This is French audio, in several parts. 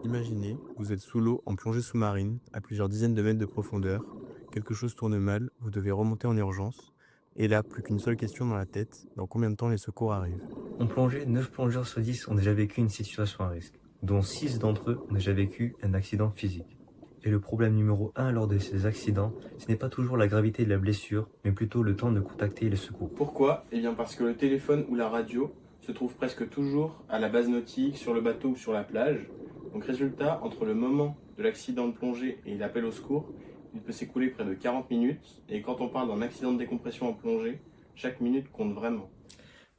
Imaginez, vous êtes sous l'eau en plongée sous-marine, à plusieurs dizaines de mètres de profondeur. Quelque chose tourne mal, vous devez remonter en urgence. Et là, plus qu'une seule question dans la tête, dans combien de temps les secours arrivent? En plongée, 9 plongeurs sur 10 ont déjà vécu une situation à risque, dont 6 d'entre eux ont déjà vécu un accident physique. Et le problème numéro un lors de ces accidents, ce n'est pas toujours la gravité de la blessure, mais plutôt le temps de contacter les secours. Pourquoi? Eh bien parce que le téléphone ou la radio se trouvent presque toujours à la base nautique, sur le bateau ou sur la plage. Donc résultat, entre le moment de l'accident de plongée et l'appel au secours, il peut s'écouler près de 40 minutes. Et quand on parle d'un accident de décompression en plongée, chaque minute compte vraiment.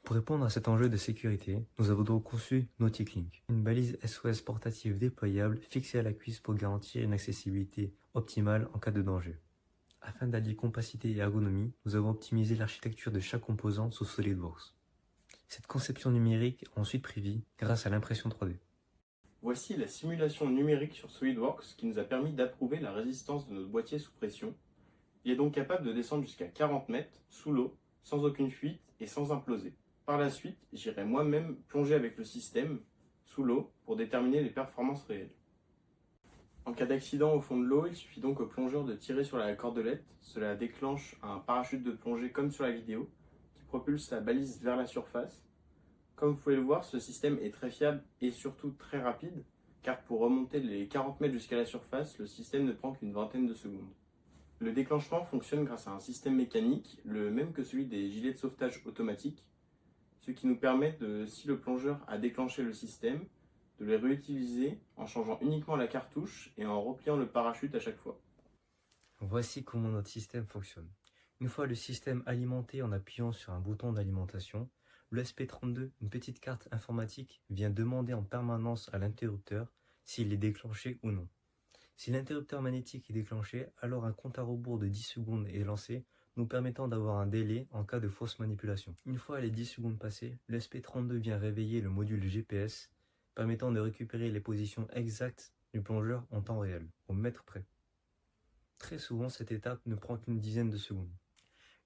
Pour répondre à cet enjeu de sécurité, nous avons donc conçu NauticLink, une balise SOS portative déployable fixée à la cuisse pour garantir une accessibilité optimale en cas de danger. Afin d'allier compacité et ergonomie, nous avons optimisé l'architecture de chaque composant sous SolidWorks. Cette conception numérique a ensuite pris vie grâce à l'impression 3D. Voici la simulation numérique sur SolidWorks qui nous a permis d'approuver la résistance de notre boîtier sous pression. Il est donc capable de descendre jusqu'à 40 mètres sous l'eau, sans aucune fuite et sans imploser. Par la suite, j'irai moi-même plonger avec le système sous l'eau pour déterminer les performances réelles. En cas d'accident au fond de l'eau, il suffit donc au plongeur de tirer sur la cordelette. Cela déclenche un parachute de plongée comme sur la vidéo, qui propulse la balise vers la surface. Comme vous pouvez le voir, ce système est très fiable et surtout très rapide, car pour remonter les 40 mètres jusqu'à la surface, le système ne prend qu'une vingtaine de secondes. Le déclenchement fonctionne grâce à un système mécanique, le même que celui des gilets de sauvetage automatiques, ce qui nous permet de, si le plongeur a déclenché le système, de les réutiliser en changeant uniquement la cartouche et en repliant le parachute à chaque fois. Voici comment notre système fonctionne. Une fois le système alimenté en appuyant sur un bouton d'alimentation, le SP32, une petite carte informatique, vient demander en permanence à l'interrupteur s'il est déclenché ou non. Si l'interrupteur magnétique est déclenché, alors un compte à rebours de 10 secondes est lancé, nous permettant d'avoir un délai en cas de fausse manipulation. Une fois les 10 secondes passées, le SP32 vient réveiller le module GPS, permettant de récupérer les positions exactes du plongeur en temps réel, au mètre près. Très souvent, cette étape ne prend qu'une dizaine de secondes.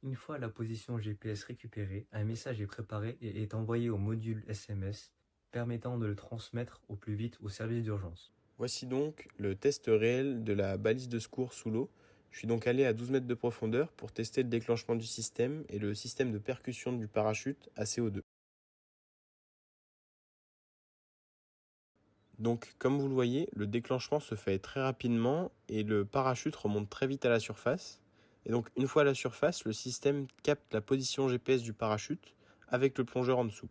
Une fois la position GPS récupérée, un message est préparé et est envoyé au module SMS, permettant de le transmettre au plus vite au service d'urgence. Voici donc le test réel de la balise de secours sous l'eau. Je suis donc allé à 12 mètres de profondeur pour tester le déclenchement du système et le système de percussion du parachute à CO2. Donc, comme vous le voyez, le déclenchement se fait très rapidement et le parachute remonte très vite à la surface. Et donc, une fois à la surface, le système capte la position GPS du parachute avec le plongeur en dessous.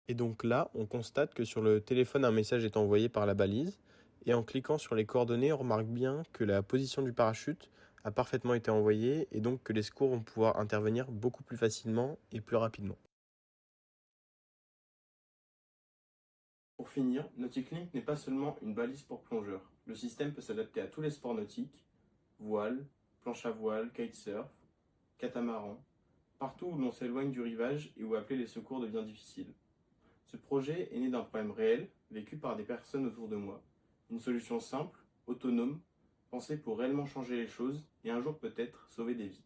Et donc là, on constate que sur le téléphone, un message est envoyé par la balise. Et en cliquant sur les coordonnées, on remarque bien que la position du parachute a parfaitement été envoyée et donc que les secours vont pouvoir intervenir beaucoup plus facilement et plus rapidement. Pour finir, NauticLink n'est pas seulement une balise pour plongeurs. Le système peut s'adapter à tous les sports nautiques, voile, planche à voile, kitesurf, catamaran, partout où l'on s'éloigne du rivage et où appeler les secours devient difficile. Ce projet est né d'un problème réel, vécu par des personnes autour de moi. Une solution simple, autonome, pensée pour réellement changer les choses et un jour peut-être sauver des vies.